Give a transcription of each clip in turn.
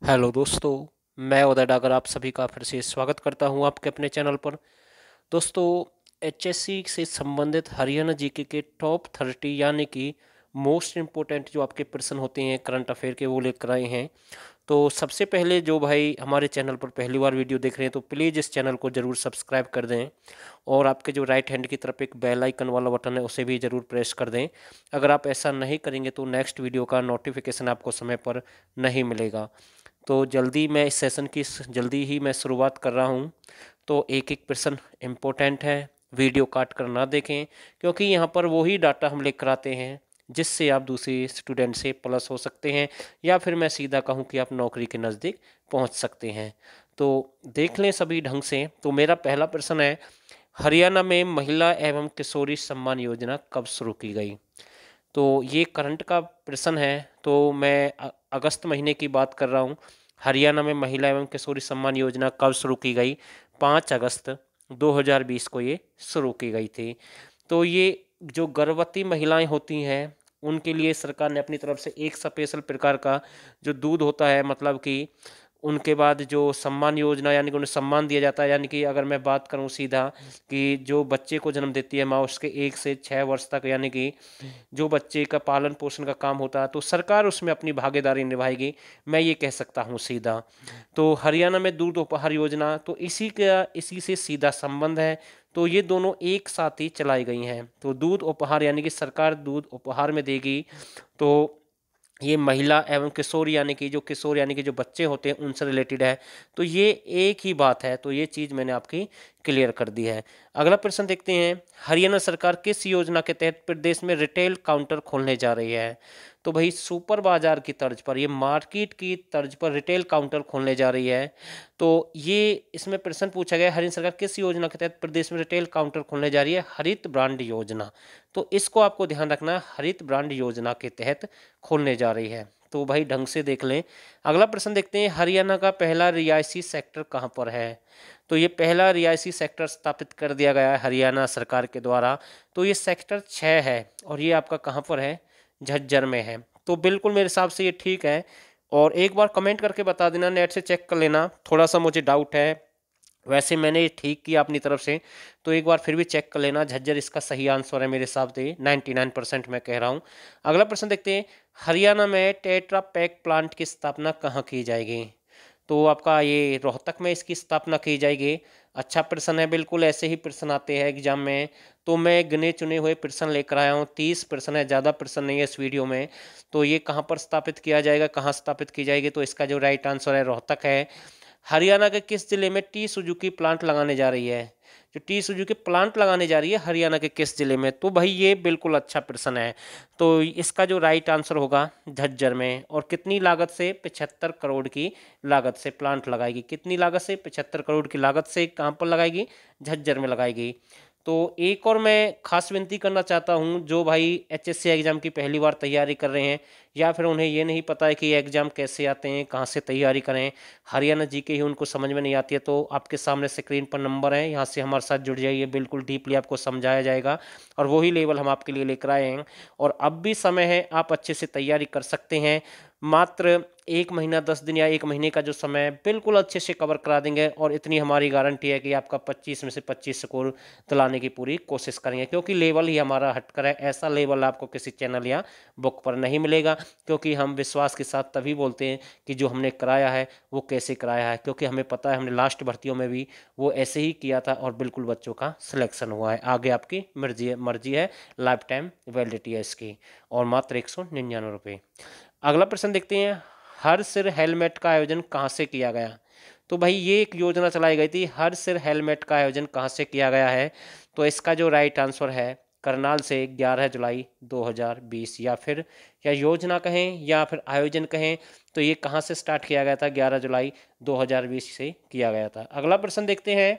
Hello दोस्तों, मैं उदय डागर आप सभी का फिर से स्वागत करता हूं आपके अपने चैनल पर। दोस्तों, एचएससी से संबंधित हरियाणा जीके के टॉप 30 यानी कि मोस्ट इम्पोर्टेंट जो आपके प्रश्न होते हैं करंट अफेयर के, वो लेकर आए हैं। तो सबसे पहले जो भाई हमारे चैनल पर पहली बार वीडियो देख रहे हैं तो प्लीज़ इस चैनल को ज़रूर सब्सक्राइब कर दें और आपके जो राइट हैंड की तरफ एक बेल आइकन वाला बटन है उसे भी ज़रूर प्रेस कर दें। अगर आप ऐसा नहीं करेंगे तो नेक्स्ट वीडियो का नोटिफिकेशन आपको समय पर नहीं मिलेगा। तो जल्दी ही मैं शुरुआत कर रहा हूँ। तो एक एक प्रश्न इम्पोर्टेंट है, वीडियो काट कर ना देखें, क्योंकि यहाँ पर वही डाटा हम लेकर आते हैं जिससे आप दूसरे स्टूडेंट से प्लस हो सकते हैं, या फिर मैं सीधा कहूँ कि आप नौकरी के नज़दीक पहुँच सकते हैं। तो देख लें सभी ढंग से। तो मेरा पहला प्रश्न है, हरियाणा में महिला एवं किशोरी सम्मान योजना कब शुरू की गई? तो ये करंट का प्रश्न है। तो मैं अगस्त महीने की बात कर रहा हूँ। हरियाणा में महिला एवं किशोरी सम्मान योजना कब शुरू की गई? 5 अगस्त 2020 को ये शुरू की गई थी। तो ये जो गर्भवती महिलाएं होती हैं उनके लिए सरकार ने अपनी तरफ से एक स्पेशल प्रकार का जो दूध होता है, मतलब कि उनके बाद जो सम्मान योजना यानी कि उन्हें सम्मान दिया जाता है। यानी कि अगर मैं बात करूं सीधा, कि जो बच्चे को जन्म देती है माँ, उसके 1 से 6 वर्ष तक यानी कि जो बच्चे का पालन पोषण का काम होता है, तो सरकार उसमें अपनी भागीदारी निभाएगी, मैं ये कह सकता हूँ सीधा। तो हरियाणा में दूध उपहार योजना तो इसी से सीधा संबंध है। तो ये दोनों एक साथ ही चलाई गई हैं। तो दूध उपहार यानी कि सरकार दूध उपहार में देगी। तो ये महिला एवं किशोर यानी कि जो बच्चे होते हैं उनसे रिलेटेड है। तो ये एक ही बात है। तो ये चीज़ मैंने आपकी क्लियर कर दी है। अगला प्रश्न देखते हैं, हरियाणा सरकार किस योजना के तहत प्रदेश में रिटेल काउंटर खोलने जा रही है? तो भाई सुपर बाजार की तर्ज पर, ये मार्केट की तर्ज पर रिटेल काउंटर खोलने जा रही है। तो ये इसमें प्रश्न पूछा गया, हरियाणा सरकार किस योजना के तहत प्रदेश में रिटेल काउंटर खोलने जा रही है? हरित ब्रांड योजना। तो इसको आपको ध्यान रखना है, हरित ब्रांड योजना के तहत खोलने जा रही है। तो भाई ढंग से देख लें। अगला प्रश्न देखते हैं, हरियाणा का पहला रिहायशी सेक्टर कहाँ पर है? तो ये पहला रिहायशी सेक्टर स्थापित कर दिया गया है हरियाणा सरकार के द्वारा। तो ये सेक्टर 6 है और ये आपका कहाँ पर है? झज्जर में है। तो बिल्कुल मेरे हिसाब से ये ठीक है। और एक बार कमेंट करके बता देना, नेट से चेक कर लेना, थोड़ा सा मुझे डाउट है। वैसे मैंने ये ठीक किया अपनी तरफ से, तो एक बार फिर भी चेक कर लेना। झज्जर इसका सही आंसर है मेरे हिसाब से, 99% मैं कह रहा हूँ। अगला प्रश्न देखते हैं, हरियाणा में टेट्रा पैक प्लांट की स्थापना कहाँ की जाएगी? तो आपका ये रोहतक में इसकी स्थापना की जाएगी। अच्छा प्रश्न है, बिल्कुल ऐसे ही प्रश्न आते हैं एग्जाम में। तो मैं गिने चुने हुए प्रश्न लेकर आया हूँ, 30 प्रश्न है, ज़्यादा प्रश्न नहीं है इस वीडियो में। तो ये कहाँ पर स्थापित किया जाएगा, कहाँ स्थापित की जाएगी? तो इसका जो राइट आंसर है रोहतक है। हरियाणा के किस जिले में टी सुजुकी प्लांट लगाने जा रही है? जो टी सुजुकी प्लांट लगाने जा रही है हरियाणा के किस जिले में? तो भाई ये बिल्कुल अच्छा प्रश्न है। तो इसका जो राइट आंसर होगा झज्जर में। और कितनी लागत से? 75 करोड़ की लागत से प्लांट लगाएगी। कितनी लागत से? 75 करोड़ की लागत से। कहाँ पर लगाएगी? झज्जर में लगाएगी। तो एक और मैं खास विनती करना चाहता हूँ, जो भाई एचएससी एग्ज़ाम की पहली बार तैयारी कर रहे हैं, या फिर उन्हें ये नहीं पता है कि ये एग्ज़ाम कैसे आते हैं, कहाँ से तैयारी करें, हरियाणा जीके ही उनको समझ में नहीं आती है, तो आपके सामने स्क्रीन पर नंबर है, यहाँ से हमारे साथ जुड़ जाइए, बिल्कुल डीपली आपको समझाया जाएगा और वही लेवल हम आपके लिए लेकर आए हैं। और अब भी समय है, आप अच्छे से तैयारी कर सकते हैं। मात्र 1 महीना 10 दिन या 1 महीने का जो समय है, बिल्कुल अच्छे से कवर करा देंगे। और इतनी हमारी गारंटी है कि आपका 25 में से 25 स्कोर दिलाने की पूरी कोशिश करेंगे, क्योंकि लेवल ही हमारा हटकर है। ऐसा लेवल आपको किसी चैनल या बुक पर नहीं मिलेगा, क्योंकि हम विश्वास के साथ तभी बोलते हैं कि जो हमने कराया है वो कैसे कराया है, क्योंकि हमें पता है हमने लास्ट भर्तियों में भी वो ऐसे ही किया था और बिल्कुल बच्चों का सिलेक्शन हुआ है। आगे आपकी मर्जी है, लाइफ टाइम वैलिडिटी है इसकी, और मात्र 199 रुपये। अगला प्रश्न देखते हैं, हर सिर हेलमेट का आयोजन कहाँ से किया गया? तो भाई ये एक योजना चलाई गई थी, हर सिर हेलमेट का आयोजन कहाँ से किया गया है? तो इसका जो राइट आंसर है करनाल से 11 जुलाई 2020। या योजना कहें या फिर आयोजन कहें, तो ये कहाँ से स्टार्ट किया गया था? 11 जुलाई 2020 से किया गया था। अगला प्रश्न देखते हैं,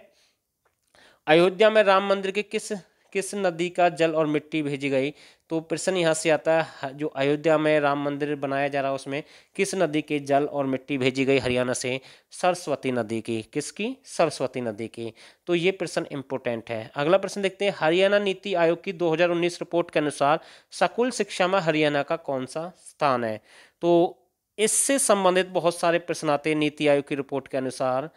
अयोध्या में राम मंदिर के किस किस नदी का जल और मिट्टी भेजी गई? तो प्रश्न यहाँ से आता है, जो अयोध्या में राम मंदिर बनाया जा रहा है उसमें किस नदी के जल और मिट्टी भेजी गई हरियाणा से? सरस्वती नदी की। किसकी? सरस्वती नदी की। तो ये प्रश्न इंपॉर्टेंट है। अगला प्रश्न देखते हैं, हरियाणा नीति आयोग की 2019 रिपोर्ट के अनुसार स्कूल शिक्षा में हरियाणा का कौन सा स्थान है? तो इससे संबंधित बहुत सारे प्रश्न आते हैं नीति आयोग की रिपोर्ट के अनुसार।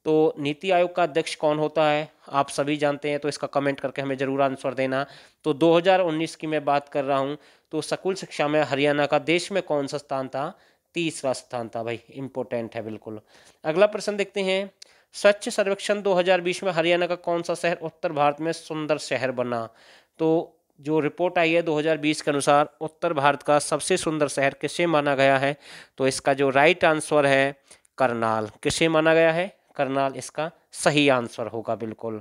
तो नीति आयोग का अध्यक्ष कौन होता है आप सभी जानते हैं, तो इसका कमेंट करके हमें जरूर आंसर देना। तो 2019 की मैं बात कर रहा हूं, तो स्कूल शिक्षा में हरियाणा का देश में कौन सा स्थान था? तीसरा स्थान था भाई, इंपॉर्टेंट है बिल्कुल। अगला प्रश्न देखते हैं, स्वच्छ सर्वेक्षण 2020 में हरियाणा का कौन सा शहर उत्तर भारत में सुंदर शहर बना? तो जो रिपोर्ट आई है 2020 के अनुसार उत्तर भारत का सबसे सुंदर शहर किसे माना गया है? तो इसका जो राइट आंसर है करनाल। किसे माना गया है? करनाल इसका सही आंसर होगा बिल्कुल।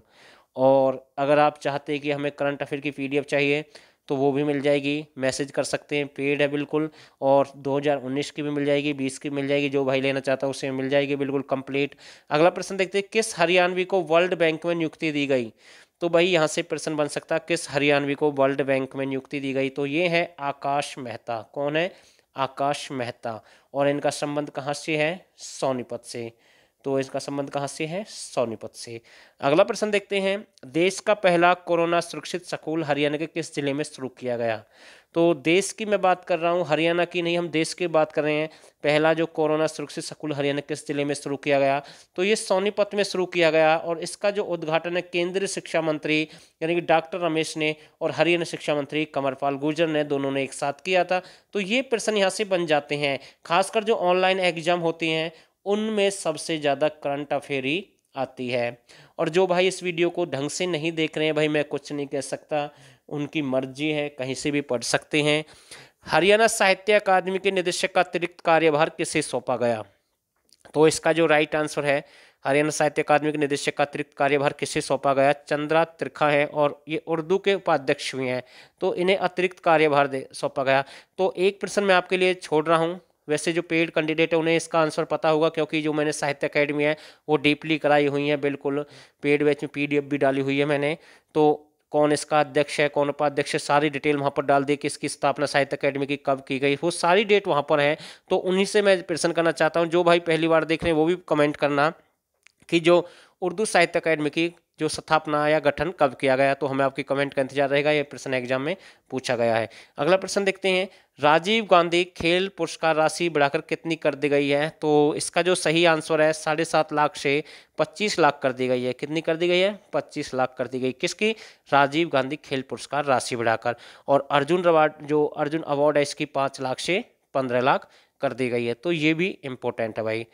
और अगर आप चाहते हैं कि हमें करंट अफेयर की पीडीएफ चाहिए तो वो भी मिल जाएगी, मैसेज कर सकते हैं, पेड है बिल्कुल। और 2019 की भी मिल जाएगी, 20 की मिल जाएगी, जो भाई लेना चाहता है उसे मिल जाएगी बिल्कुल कंप्लीट। अगला प्रश्न देखते हैं, किस हरियाणवी को वर्ल्ड बैंक में नियुक्ति दी गई? तो भाई यहाँ से प्रश्न बन सकता है, किस हरियाणवी को वर्ल्ड बैंक में नियुक्ति दी गई? तो ये है आकाश मेहता। कौन है? आकाश मेहता। और इनका संबंध कहाँ से है? सोनीपत से। तो इसका संबंध कहाँ से है? सोनीपत से। अगला प्रश्न देखते हैं, देश का पहला कोरोना सुरक्षित स्कूल हरियाणा के किस जिले में शुरू किया गया? तो देश की मैं बात कर रहा हूँ, हरियाणा की नहीं, हम देश की बात कर रहे हैं। पहला जो कोरोना सुरक्षित स्कूल हरियाणा किस जिले में शुरू किया गया? तो ये सोनीपत में शुरू किया गया। और इसका जो उद्घाटन है केंद्रीय शिक्षा मंत्री यानी कि डॉक्टर रमेश ने और हरियाणा शिक्षा मंत्री कंवरपाल गुर्जर ने, दोनों ने एक साथ किया था। तो ये प्रश्न यहाँ से बन जाते हैं, खासकर जो ऑनलाइन एग्जाम होती हैं उनमें सबसे ज़्यादा करंट अफेयर ही आती है। और जो भाई इस वीडियो को ढंग से नहीं देख रहे हैं, भाई मैं कुछ नहीं कह सकता, उनकी मर्जी है, कहीं से भी पढ़ सकते हैं। हरियाणा साहित्य अकादमी के निदेशक का अतिरिक्त कार्यभार किसे सौंपा गया? तो इसका जो राइट आंसर है, हरियाणा साहित्य अकादमी के निदेशक का अतिरिक्त कार्यभार किसे सौंपा गया? चंद्रा त्रिखा है और ये उर्दू के उपाध्यक्ष भी हैं, तो इन्हें अतिरिक्त कार्यभार सौंपा गया। तो एक प्रश्न मैं आपके लिए छोड़ रहा हूँ, वैसे जो पेड कैंडिडेट है उन्हें इसका आंसर पता होगा, क्योंकि जो मैंने साहित्य अकेडमी है वो डीपली कराई हुई है बिल्कुल, पेड बैच में पीडीएफ भी डाली हुई है मैंने। तो कौन इसका अध्यक्ष है, कौन उपाध्यक्ष है, सारी डिटेल वहाँ पर डाल दी कि इसकी स्थापना साहित्य अकेडमी की कब की गई, वो सारी डेट वहाँ पर है। तो उन्हीं से मैं प्रश्न करना चाहता हूँ। जो भाई पहली बार देख रहे हैं वो भी कमेंट करना कि जो उर्दू साहित्य अकेडमी की जो स्थापना या गठन कब किया गया। तो हमें आपकी कमेंट का इंतजार रहेगा, ये प्रश्न एग्जाम में पूछा गया है। अगला प्रश्न देखते हैं, राजीव गांधी खेल पुरस्कार राशि बढ़ाकर कितनी कर दी गई है? तो इसका जो सही आंसर है 7.5 लाख से 25 लाख कर दी गई है। कितनी कर दी गई है? 25 लाख कर दी गई। किसकी? राजीव गांधी खेल पुरस्कार राशि बढ़ाकर। और अर्जुन अवार्ड, जो अर्जुन अवार्ड है, इसकी 5 लाख से 15 लाख कर दी गई है। तो ये भी इंपॉर्टेंट है भाई।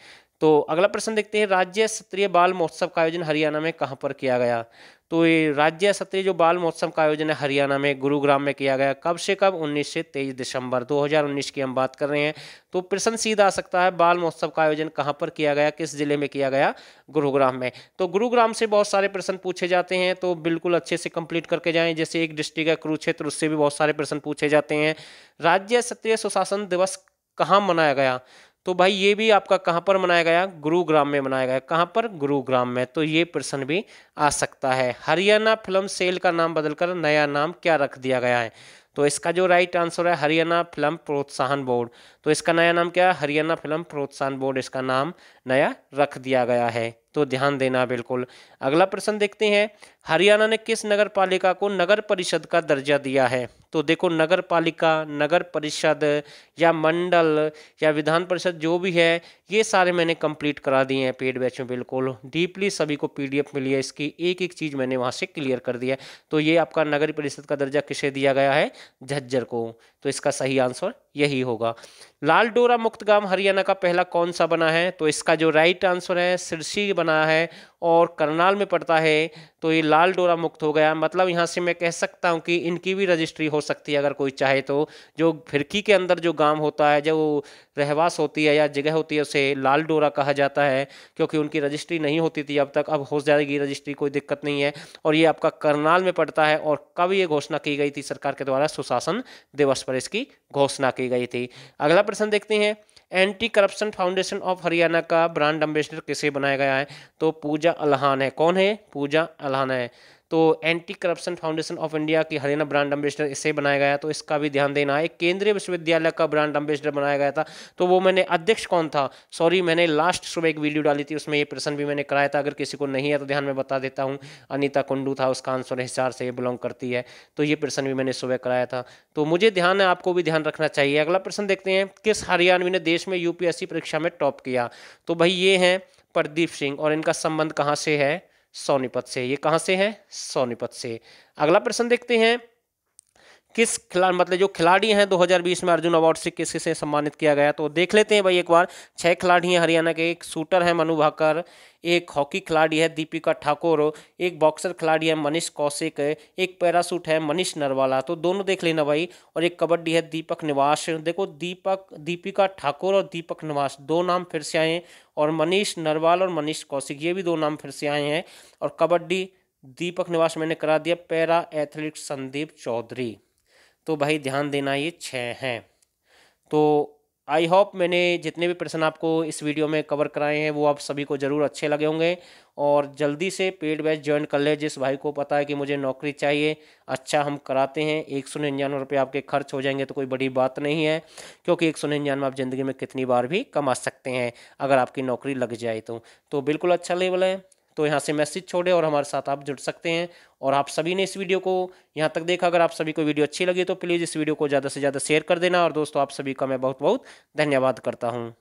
तो अगला प्रश्न देखते हैं, राज्य स्तरीय बाल महोत्सव का आयोजन हरियाणा में कहाँ पर किया गया? तो ये राज्य स्तरीय जो बाल महोत्सव का आयोजन है हरियाणा में गुरुग्राम में किया गया। कब से कब? 19 से 23 दिसंबर 2019 की हम बात कर रहे हैं। तो प्रश्न सीधा आ सकता है, बाल महोत्सव का आयोजन कहाँ पर किया गया, किस जिले में किया गया? गुरुग्राम में। तो गुरुग्राम से बहुत सारे प्रश्न पूछे जाते हैं, तो बिल्कुल अच्छे से कंप्लीट करके जाएं। जैसे एक डिस्ट्रिक्ट है कुरुक्षेत्र, उससे भी बहुत सारे प्रश्न पूछे जाते हैं। राज्य स्तरीय सुशासन दिवस कहाँ मनाया गया? तो भाई ये भी आपका कहाँ पर मनाया गया? गुरुग्राम में मनाया गया। कहाँ पर? गुरुग्राम में। तो ये प्रश्न भी आ सकता है। हरियाणा फिल्म सेल का नाम बदलकर नया नाम क्या रख दिया गया है? तो इसका जो राइट आंसर है हरियाणा फिल्म प्रोत्साहन बोर्ड। तो इसका नया नाम क्या है? हरियाणा फिल्म प्रोत्साहन बोर्ड इसका नाम नया रख दिया गया है। तो ध्यान देना बिल्कुल। अगला प्रश्न देखते हैं, हरियाणा ने किस नगर पालिका को नगर परिषद का दर्जा दिया है? तो देखो, नगर पालिका, नगर परिषद या मंडल या विधान परिषद जो भी है, ये सारे मैंने कंप्लीट करा दिए हैं पेड बैच में बिल्कुल डीपली, सभी को पीडीएफ मिली है, इसकी एक एक चीज़ मैंने वहाँ से क्लियर कर दिया है। तो ये आपका नगर परिषद का दर्जा किसे दिया गया है? झज्जर को। तो इसका सही आंसर यही होगा। लाल डोरा मुक्त गांव हरियाणा का पहला कौन सा बना है? तो इसका जो राइट आंसर है सिरसी बना है और करनाल में पड़ता है। तो ये लाल डोरा मुक्त हो गया। मतलब यहाँ से मैं कह सकता हूँ कि इनकी भी रजिस्ट्री हो सकती है अगर कोई चाहे तो। जो फिरकी के अंदर जो गांव होता है, जो रहवास होती है या जगह होती है, उसे लाल डोरा कहा जाता है, क्योंकि उनकी रजिस्ट्री नहीं होती थी अब तक, अब हो जाएगी रजिस्ट्री, कोई दिक्कत नहीं है। और ये आपका करनाल में पड़ता है। और कब ये घोषणा की गई थी सरकार के द्वारा? सुशासन दिवस पर इसकी घोषणा की गई थी। अगला प्रश्न देखते हैं, anti corruption foundation of Haryana का ब्रांड एम्बेसडर किसे बनाया गया है? तो पूजा अल्हान है। कौन है? पूजा अल्हान है। तो anti corruption foundation of India की हरियाणा ब्रांड एम्बेसडर इसे बनाया गया, तो इसका भी ध्यान देना है। केंद्रीय विश्वविद्यालय का ब्रांड एम्बेसडर बनाया गया था, तो वो मैंने अध्यक्ष कौन था, सॉरी मैंने लास्ट सुबह एक वीडियो डाली थी, उसमें ये प्रश्न भी मैंने कराया था, अगर किसी को नहीं है तो ध्यान में बता देता हूँ। अनीता कुंडू था, उसका आंसर हिसार से बिलोंग करती है, तो ये प्रश्न भी मैंने सुबह कराया था। तो मुझे ध्यान है, आपको भी ध्यान रखना चाहिए। अगला प्रश्न देखते हैं, किस हरियाणवी ने देश में यूपीएससी परीक्षा में टॉप किया। तो भाई ये हैं प्रदीप सिंह, और इनका संबंध कहाँ से है, सोनीपत से। ये कहाँ से है, सोनीपत से। अगला प्रश्न देखते हैं, किस खिलाड़ी मतलब जो खिलाड़ी हैं 2020 में अर्जुन अवार्ड से किस किसे सम्मानित किया गया, तो देख लेते हैं भाई एक बार। 6 खिलाड़ी हैं हरियाणा के, एक शूटर है मनु भाकर, एक हॉकी खिलाड़ी है दीपिका ठाकुर, एक बॉक्सर खिलाड़ी है मनीष कौशिक, एक पैराशूट है मनीष नरवाला, तो दोनों देख लेना भाई। और एक कबड्डी है दीपक निवास। देखो दीपिका ठाकुर और दीपक निवास दो नाम फिर से आए हैं, और मनीष नरवाल और मनीष कौशिक ये भी दो नाम फिर से आए हैं। और कबड्डी दीपक निवास मैंने करा दिया, पैरा एथलीट संदीप चौधरी। तो भाई ध्यान देना, ये 6 हैं। तो आई होप मैंने जितने भी प्रश्न आपको इस वीडियो में कवर कराए हैं वो आप सभी को ज़रूर अच्छे लगे होंगे, और जल्दी से पेड बैच ज्वाइन कर ले। जिस भाई को पता है कि मुझे नौकरी चाहिए, अच्छा हम कराते हैं, 199 आपके खर्च हो जाएंगे तो कोई बड़ी बात नहीं है, क्योंकि 199 आप ज़िंदगी में कितनी बार भी कमा सकते हैं अगर आपकी नौकरी लग जाए तो बिल्कुल अच्छा लेवल है। तो यहाँ से मैसेज छोड़े और हमारे साथ आप जुड़ सकते हैं। और आप सभी ने इस वीडियो को यहाँ तक देखा, अगर आप सभी को वीडियो अच्छी लगी तो प्लीज़ इस वीडियो को ज़्यादा से ज़्यादा शेयर कर देना। और दोस्तों आप सभी का मैं बहुत बहुत धन्यवाद करता हूँ।